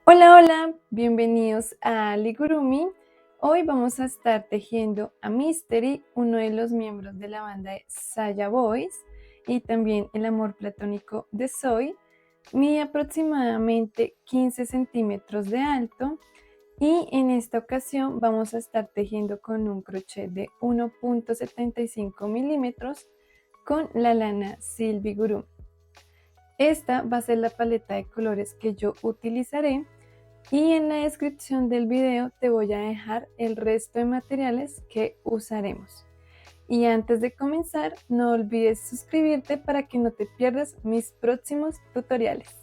Hola, hola, bienvenidos a Ligurumi. Hoy vamos a estar tejiendo a Mystery, uno de los miembros de la banda de Saya Boys, y también el amor platónico de Zoe. Mide aproximadamente 15 centímetros de alto y en esta ocasión vamos a estar tejiendo con un crochet de 1.75 milímetros con la lana Silvi Guru. Esta va a ser la paleta de colores que yo utilizaré. Y en la descripción del video te voy a dejar el resto de materiales que usaremos. Y antes de comenzar, no olvides suscribirte para que no te pierdas mis próximos tutoriales.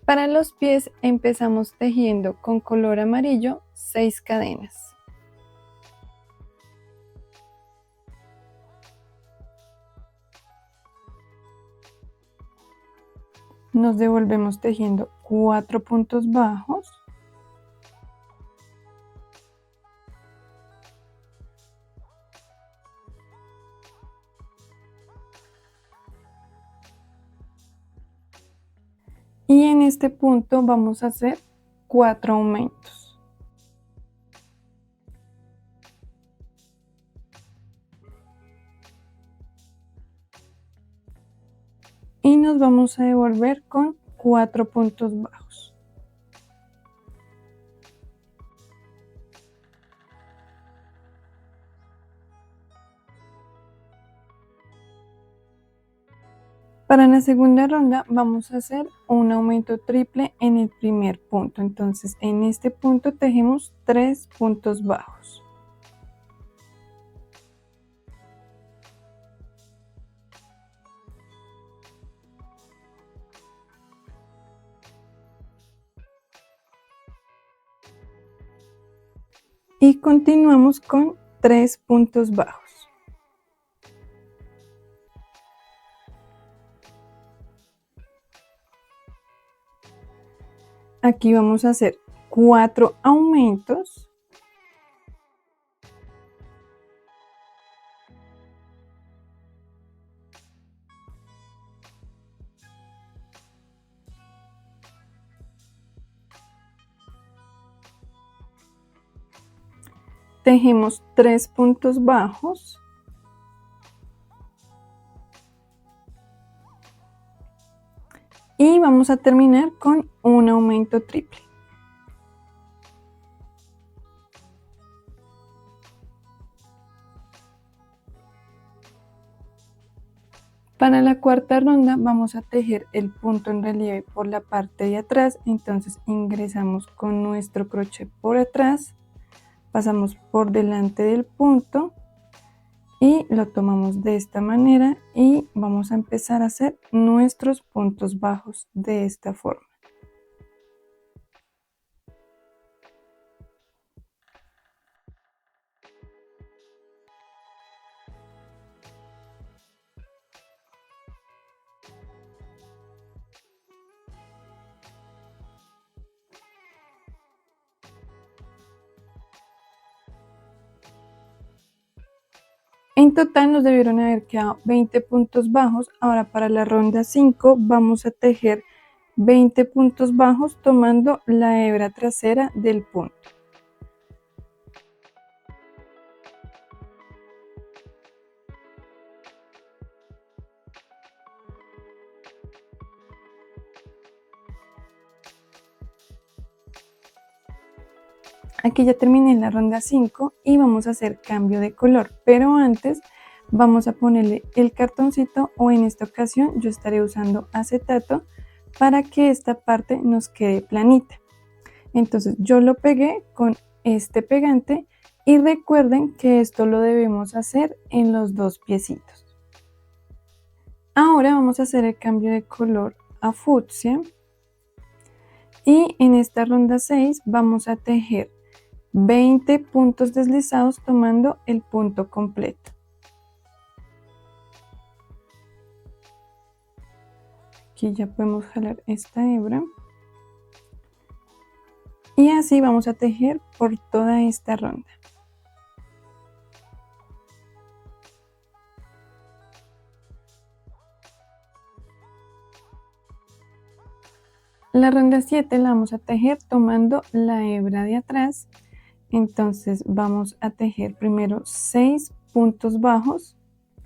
Para los pies empezamos tejiendo con color amarillo 6 cadenas. Nos devolvemos tejiendo 4 puntos bajos. Y en este punto vamos a hacer 4 aumentos. Y nos vamos a devolver con 4 puntos bajos. Para la segunda ronda vamos a hacer un aumento triple en el primer punto. Entonces en este punto tejemos 3 puntos bajos. Y continuamos con 3 puntos bajos. Aquí vamos a hacer 4 aumentos. Tejemos 3 puntos bajos. Y vamos a terminar con un aumento triple. Para la cuarta ronda vamos a tejer el punto en relieve por la parte de atrás, entonces ingresamos con nuestro crochet por atrás, pasamos por delante del punto y lo tomamos de esta manera y vamos a empezar a hacer nuestros puntos bajos de esta forma. En total nos debieron haber quedado 20 puntos bajos. Ahora para la ronda 5 vamos a tejer 20 puntos bajos tomando la hebra trasera del punto. Aquí ya terminé la ronda 5 y vamos a hacer cambio de color, pero antes vamos a ponerle el cartoncito, o en esta ocasión yo estaré usando acetato para que esta parte nos quede planita. Entonces yo lo pegué con este pegante y recuerden que esto lo debemos hacer en los dos piecitos. Ahora vamos a hacer el cambio de color a fucsia y en esta ronda 6 vamos a tejer 20 puntos deslizados tomando el punto completo. Aquí ya podemos jalar esta hebra y así vamos a tejer por toda esta ronda. La ronda 7 la vamos a tejer tomando la hebra de atrás. Entonces vamos a tejer primero 6 puntos bajos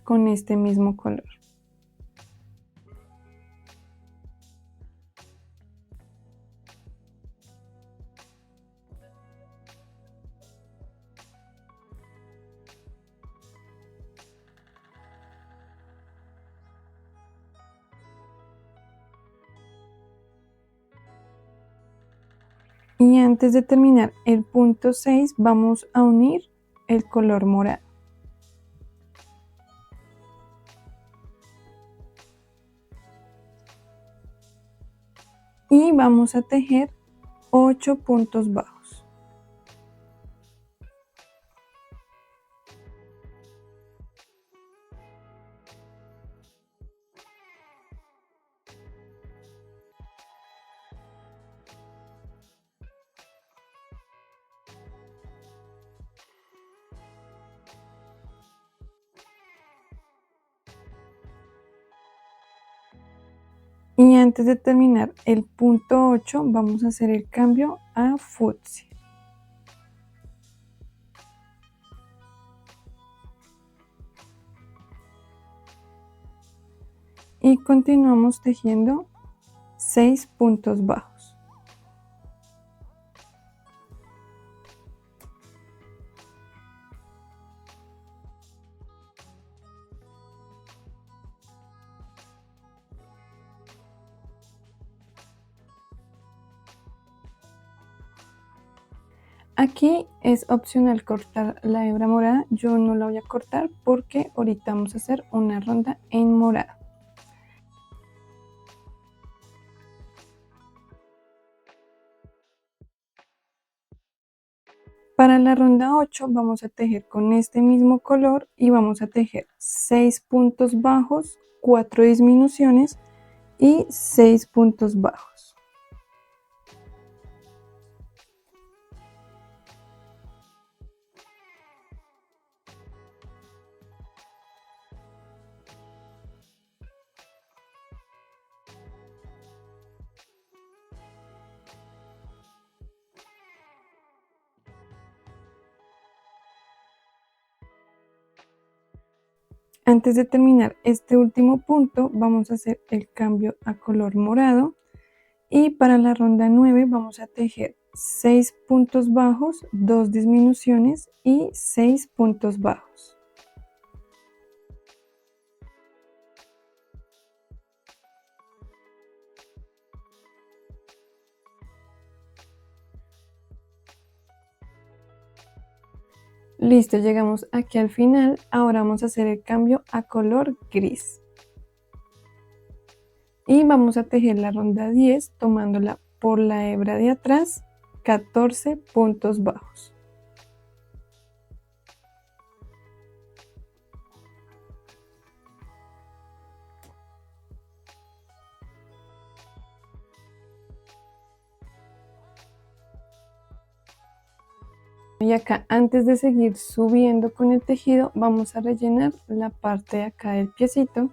con este mismo color. Y antes de terminar el punto 6 vamos a unir el color morado. Y vamos a tejer 8 puntos bajos. Y antes de terminar el punto 8 vamos a hacer el cambio a fucsia. Y continuamos tejiendo 6 puntos bajos. Aquí es opcional cortar la hebra morada, yo no la voy a cortar porque ahorita vamos a hacer una ronda en morado. Para la ronda 8 vamos a tejer con este mismo color y vamos a tejer 6 puntos bajos, 4 disminuciones y 6 puntos bajos. Antes de terminar este último punto vamos a hacer el cambio a color morado y para la ronda 9 vamos a tejer 6 puntos bajos, 2 disminuciones y 6 puntos bajos. Listo, llegamos aquí al final. Ahora vamos a hacer el cambio a color gris. Y vamos a tejer la ronda 10 tomándola por la hebra de atrás, 14 puntos bajos. Y acá, antes de seguir subiendo con el tejido, vamos a rellenar la parte de acá del piecito.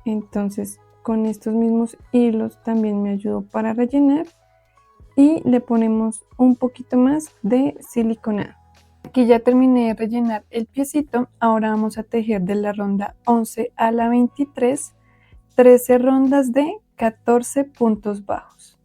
Entonces, con estos mismos hilos también me ayudo para rellenar y le ponemos un poquito más de siliconado. Aquí ya terminé de rellenar el piecito. Ahora vamos a tejer de la ronda 11 a la 23, 13 rondas de 14 puntos bajos.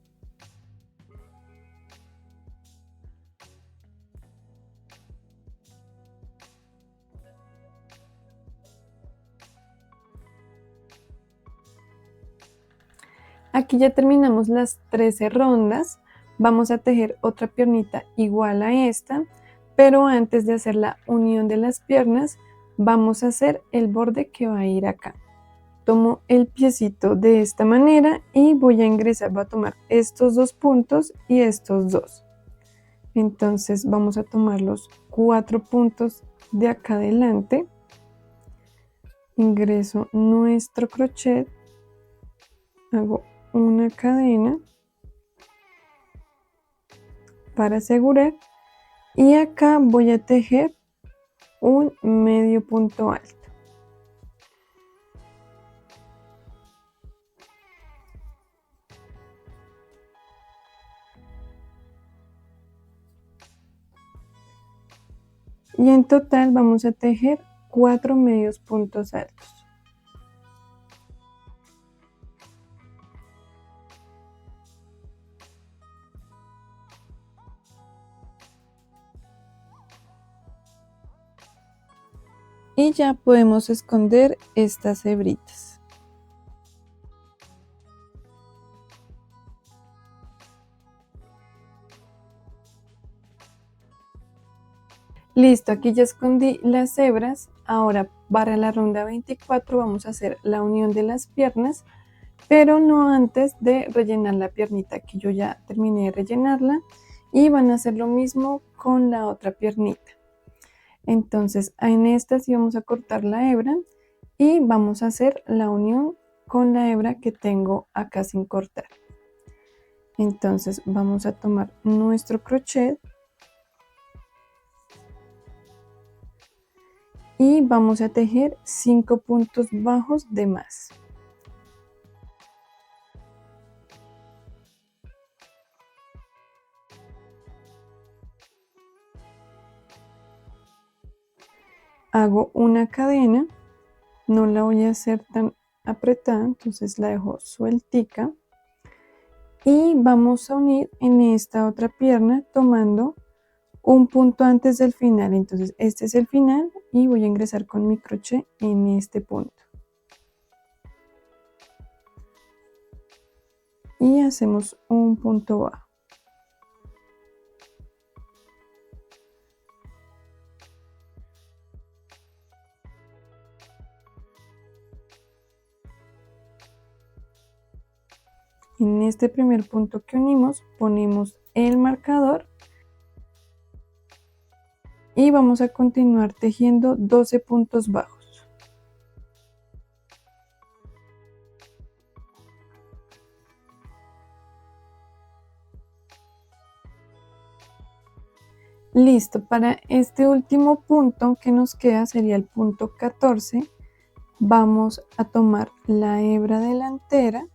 Aquí ya terminamos las 13 rondas. Vamos a tejer otra piernita igual a esta, pero antes de hacer la unión de las piernas, vamos a hacer el borde que va a ir acá. Tomo el piecito de esta manera y voy a ingresar, voy a tomar estos dos puntos y estos dos. Entonces vamos a tomar los 4 puntos de acá adelante. Ingreso nuestro crochet, hago una cadena para asegurar y acá voy a tejer un medio punto alto. y en total vamos a tejer 4 medios puntos altos. Y ya podemos esconder estas hebritas. Listo, aquí ya escondí las hebras. Ahora para la ronda 24 vamos a hacer la unión de las piernas, pero no antes de rellenar la piernita, que yo ya terminé de rellenarla, y van a hacer lo mismo con la otra piernita. Entonces en esta sí vamos a cortar la hebra y vamos a hacer la unión con la hebra que tengo acá sin cortar. Entonces vamos a tomar nuestro crochet y vamos a tejer 5 puntos bajos de más. Hago una cadena, no la voy a hacer tan apretada, entonces la dejo sueltica y vamos a unir en esta otra pierna tomando un punto antes del final. Entonces este es el final y voy a ingresar con mi crochet en este punto y hacemos un punto bajo. En este primer punto que unimos ponemos el marcador y vamos a continuar tejiendo 12 puntos bajos. Listo, para este último punto que nos queda sería el punto 14. Vamos a tomar la hebra delantera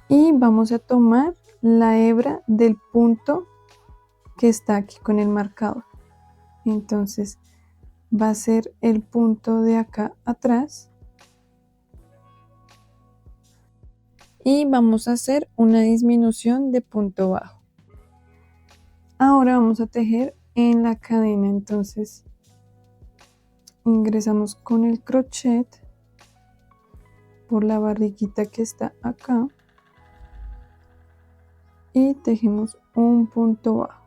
y vamos a tomar la hebra del punto que está aquí con el marcador. Entonces va a ser el punto de acá atrás y vamos a hacer una disminución de punto bajo. Ahora vamos a tejer en la cadena, entonces ingresamos con el crochet por la barriguita que está acá y tejemos un punto bajo.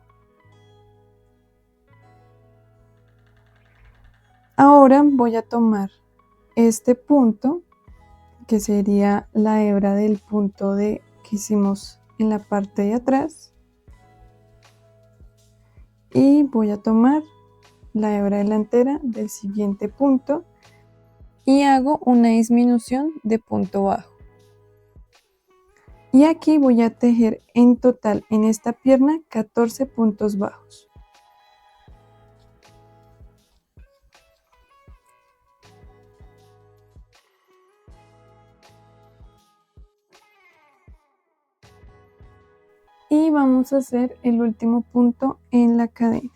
Ahora voy a tomar este punto que sería la hebra del punto que hicimos en la parte de atrás y voy a tomar la hebra delantera del siguiente punto y hago una disminución de punto bajo. Y aquí voy a tejer en total en esta pierna 14 puntos bajos. Y vamos a hacer el último punto en la cadena.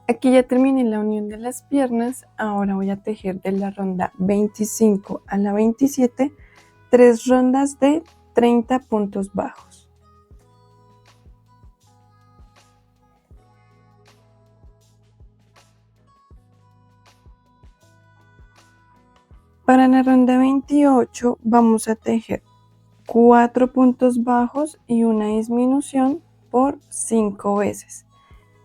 Aquí ya terminé la unión de las piernas, ahora voy a tejer de la ronda 25 a la 27 3 rondas de 30 puntos bajos. Para la ronda 28 vamos a tejer 4 puntos bajos y una disminución por 5 veces.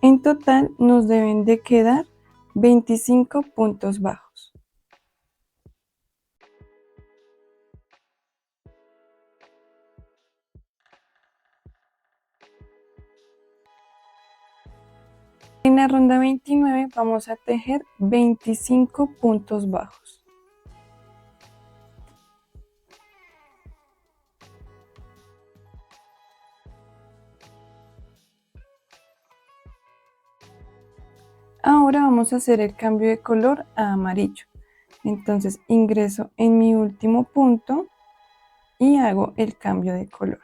En total nos deben de quedar 25 puntos bajos. En la ronda 29 vamos a tejer 25 puntos bajos. Ahora vamos a hacer el cambio de color a amarillo. Entonces ingreso en mi último punto y hago el cambio de color.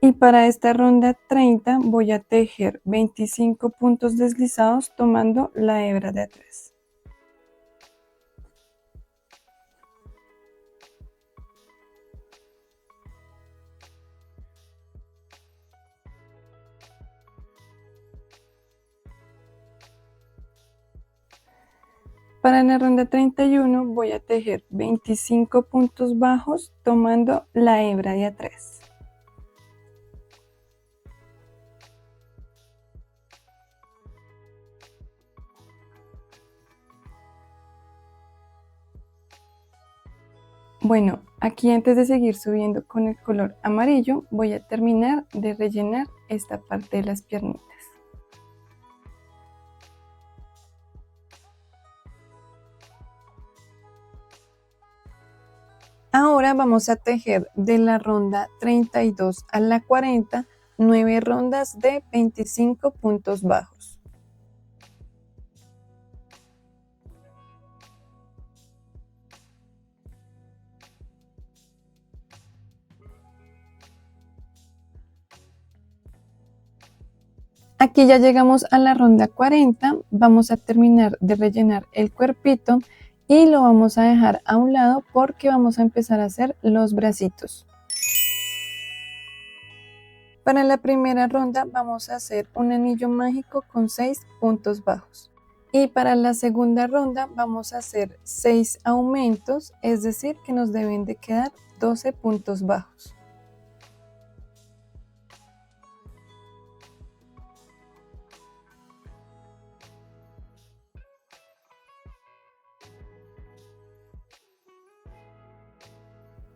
Y para esta ronda 30 voy a tejer 25 puntos deslizados tomando la hebra de atrás. Para la ronda 31 voy a tejer 25 puntos bajos tomando la hebra de atrás. Bueno, aquí antes de seguir subiendo con el color amarillo, voy a terminar de rellenar esta parte de las piernitas. Ahora vamos a tejer de la ronda 32 a la 40, 9 rondas de 25 puntos bajos. Aquí ya llegamos a la ronda 40, vamos a terminar de rellenar el cuerpito y lo vamos a dejar a un lado porque vamos a empezar a hacer los bracitos. Para la primera ronda vamos a hacer un anillo mágico con 6 puntos bajos. Y para la segunda ronda vamos a hacer 6 aumentos, es decir que nos deben de quedar 12 puntos bajos.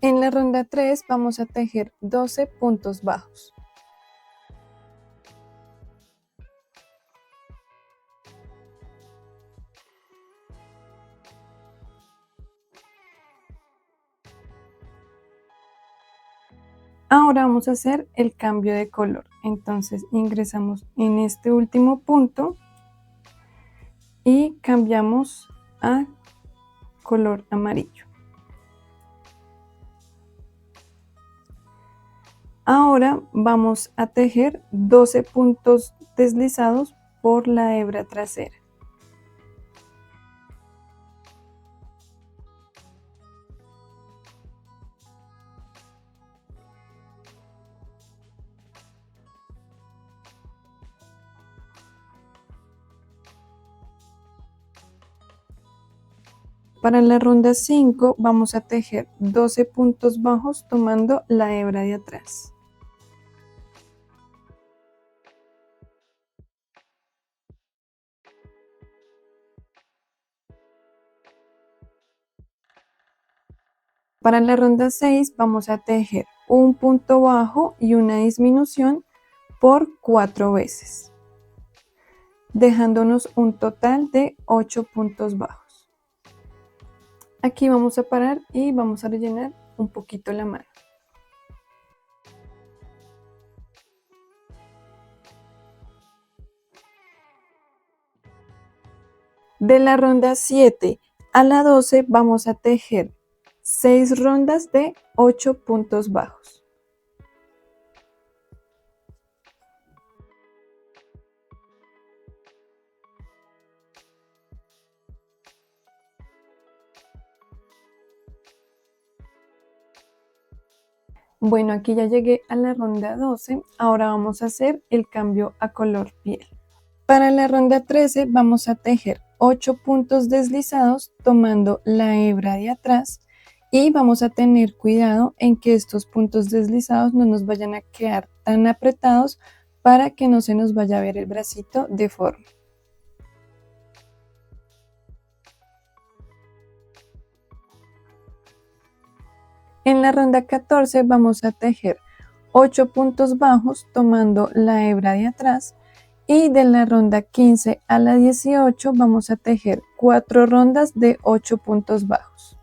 En la ronda 3 vamos a tejer 12 puntos bajos. Ahora vamos a hacer el cambio de color. Entonces ingresamos en este último punto y cambiamos a color amarillo. Ahora vamos a tejer 12 puntos deslizados por la hebra trasera. Para la ronda 5 vamos a tejer 12 puntos bajos tomando la hebra de atrás. Para la ronda 6 vamos a tejer un punto bajo y una disminución por 4 veces, dejándonos un total de 8 puntos bajos. Aquí vamos a parar y vamos a rellenar un poquito la mano. De la ronda 7 a la 12 vamos a tejer 6 rondas de 8 puntos bajos. Bueno, aquí ya llegué a la ronda 12, ahora vamos a hacer el cambio a color piel. Para la ronda 13 vamos a tejer 8 puntos deslizados tomando la hebra de atrás y vamos a tener cuidado en que estos puntos deslizados no nos vayan a quedar tan apretados para que no se nos vaya a ver el bracito deforme. En la ronda 14 vamos a tejer 8 puntos bajos tomando la hebra de atrás y de la ronda 15 a la 18 vamos a tejer 4 rondas de 8 puntos bajos.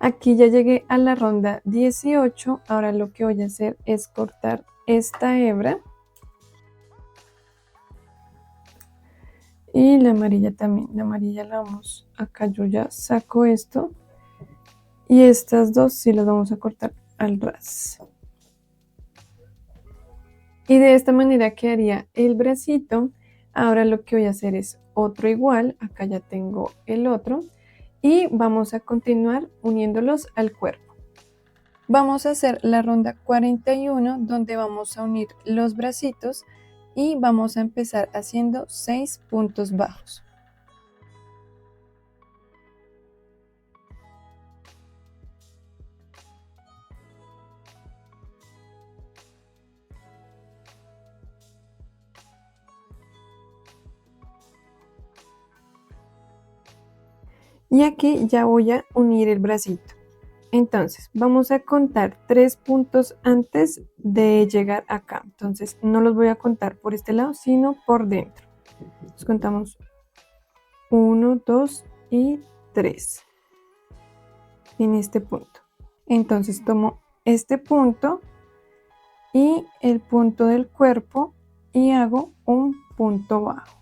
Aquí ya llegué a la ronda 18, ahora lo que voy a hacer es cortar esta hebra y la amarilla también. La amarilla la vamos, acá yo ya saco esto y estas dos sí las vamos a cortar al ras. Y de esta manera quedaría el bracito. Ahora lo que voy a hacer es otro igual, acá ya tengo el otro y vamos a continuar uniéndolos al cuerpo. Vamos a hacer la ronda 41 donde vamos a unir los bracitos y vamos a empezar haciendo 6 puntos bajos. Y aquí ya voy a unir el bracito. Entonces vamos a contar 3 puntos antes de llegar acá. Entonces no los voy a contar por este lado, sino por dentro. Entonces contamos 1, 2 y 3 en este punto. Entonces tomo este punto y el punto del cuerpo y hago un punto bajo.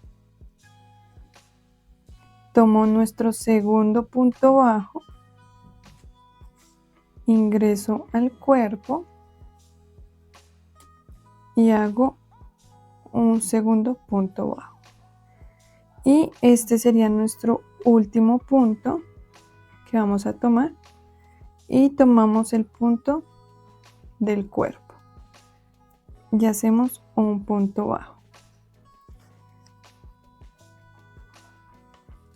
Tomo nuestro segundo punto bajo, ingreso al cuerpo y hago un segundo punto bajo. Y este sería nuestro último punto que vamos a tomar y tomamos el punto del cuerpo y hacemos un punto bajo.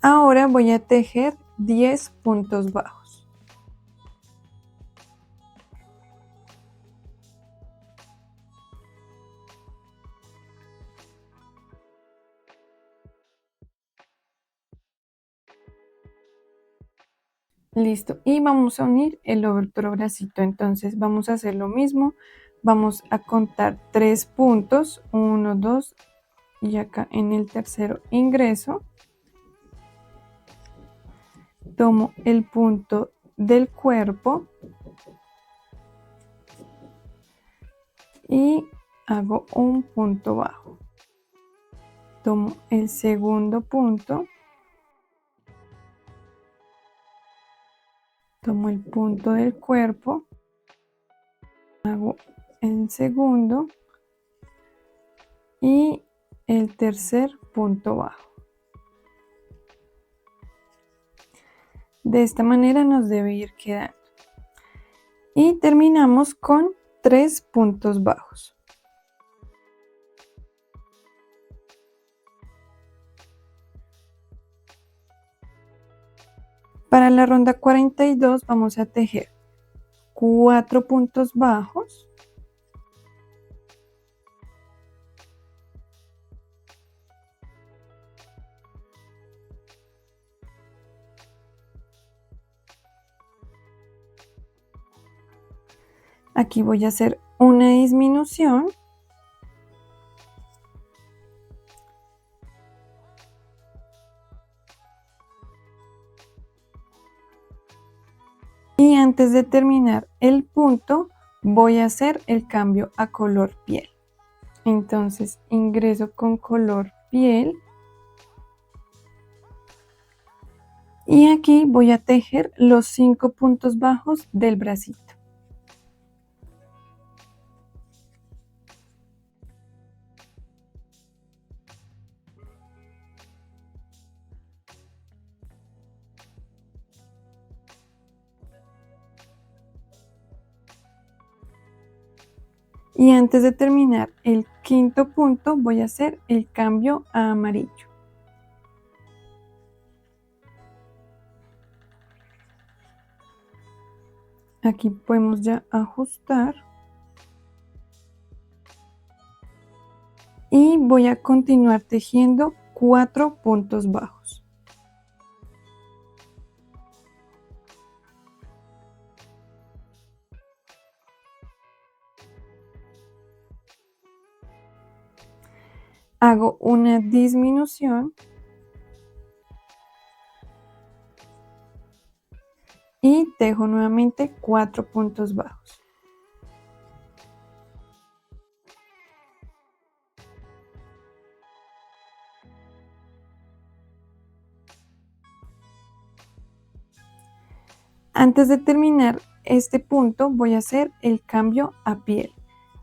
Ahora voy a tejer 10 puntos bajos. Listo, y vamos a unir el otro bracito. Entonces vamos a hacer lo mismo, vamos a contar 3 puntos, 1, 2 y acá en el tercero ingreso, tomo el punto del cuerpo y hago un punto bajo. Tomo el segundo punto, tomo el punto del cuerpo, hago el segundo y el tercer punto bajo. De esta manera nos debe ir quedando. Y terminamos con 3 puntos bajos. Para la ronda 42 vamos a tejer 4 puntos bajos, aquí voy a hacer una disminución y antes de terminar el punto voy a hacer el cambio a color piel. Entonces ingreso con color piel y aquí voy a tejer los 5 puntos bajos del bracito. Y antes de terminar el quinto punto voy a hacer el cambio a amarillo. Aquí podemos ya ajustar. Y voy a continuar tejiendo 4 puntos bajos. Hago una disminución y tejo nuevamente 4 puntos bajos. Antes de terminar este punto voy a hacer el cambio a piel.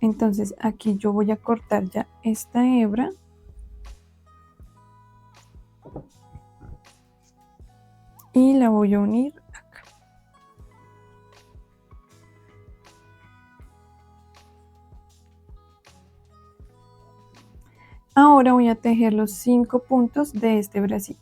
Entonces aquí yo voy a cortar ya esta hebra y la voy a unir acá. Ahora voy a tejer los 5 puntos de este bracito.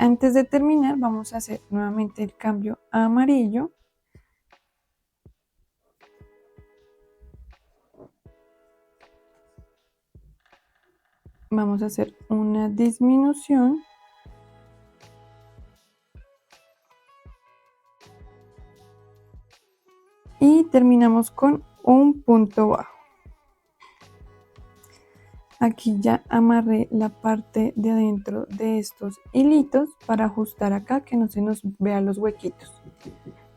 Antes de terminar vamos a hacer nuevamente el cambio a amarillo. Vamos a hacer una disminución. Y terminamos con un punto bajo. Aquí ya amarré la parte de adentro de estos hilitos para ajustar acá que no se nos vean los huequitos.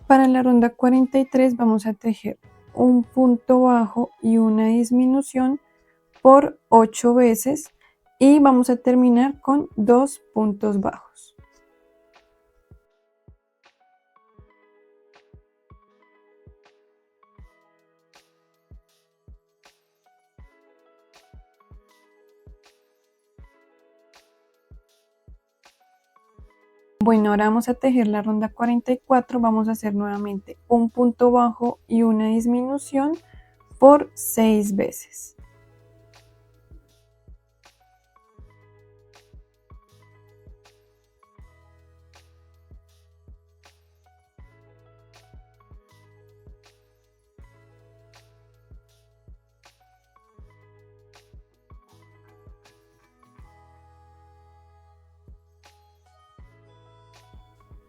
Para la ronda 43 vamos a tejer un punto bajo y una disminución por 8 veces y vamos a terminar con 2 puntos bajos. Bueno, ahora vamos a tejer la ronda 44, vamos a hacer nuevamente un punto bajo y una disminución por 6 veces.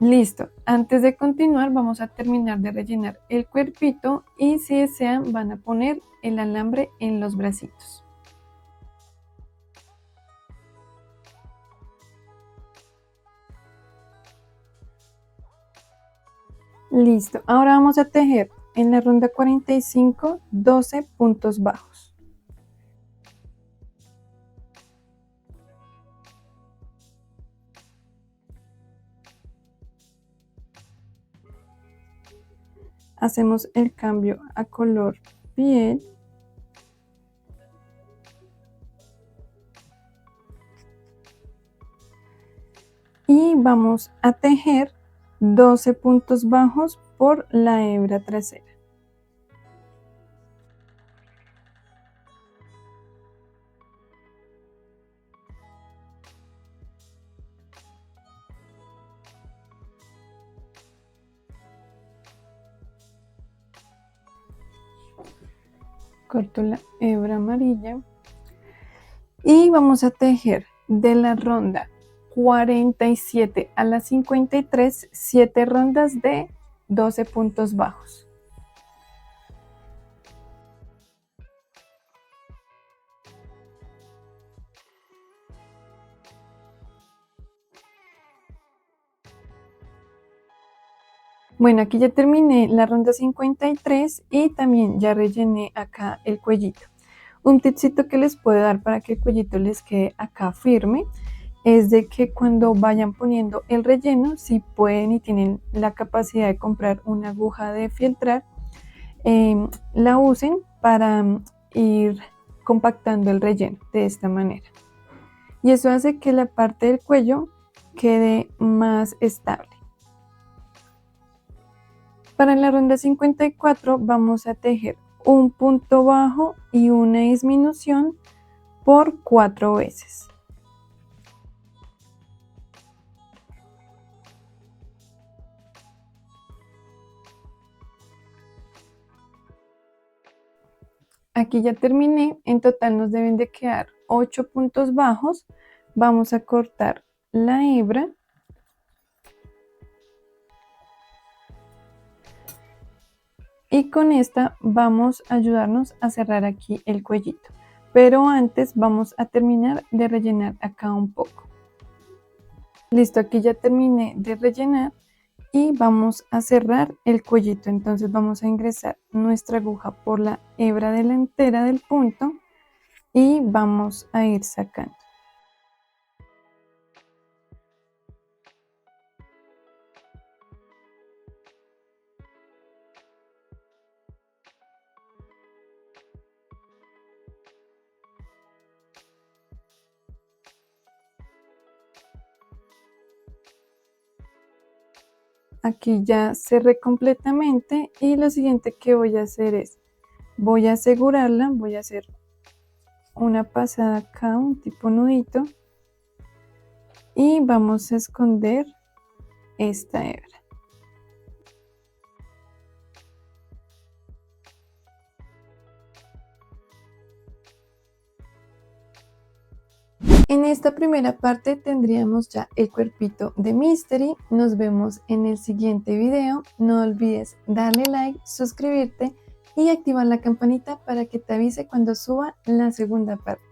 Listo, antes de continuar vamos a terminar de rellenar el cuerpito y si desean van a poner el alambre en los bracitos. Listo, ahora vamos a tejer en la ronda 45 12 puntos bajos. Hacemos el cambio a color piel. Y vamos a tejer 12 puntos bajos por la hebra trasera. Corto la hebra amarilla y vamos a tejer de la ronda 47 a la 53 7 rondas de 12 puntos bajos. Bueno, aquí ya terminé la ronda 53 y también ya rellené acá el cuellito. Un tipcito que les puedo dar para que el cuellito les quede acá firme es de que cuando vayan poniendo el relleno, si pueden y tienen la capacidad de comprar una aguja de fieltrar, la usen para ir compactando el relleno de esta manera. Y eso hace que la parte del cuello quede más estable. Para la ronda 54 vamos a tejer un punto bajo y una disminución por 4 veces. Aquí ya terminé, en total nos deben de quedar 8 puntos bajos. Vamos a cortar la hebra. y con esta vamos a ayudarnos a cerrar aquí el cuellito, pero antes vamos a terminar de rellenar acá un poco. Listo, aquí ya terminé de rellenar y vamos a cerrar el cuellito. Entonces vamos a ingresar nuestra aguja por la hebra delantera del punto y vamos a ir sacando. Aquí ya cerré completamente y lo siguiente que voy a hacer es, voy a asegurarla, voy a hacer una pasada acá, un tipo nudito y vamos a esconder esta hebra. En esta primera parte tendríamos ya el cuerpito de Mystery. Nos vemos en el siguiente video. No olvides darle like, suscribirte y activar la campanita para que te avise cuando suba la segunda parte.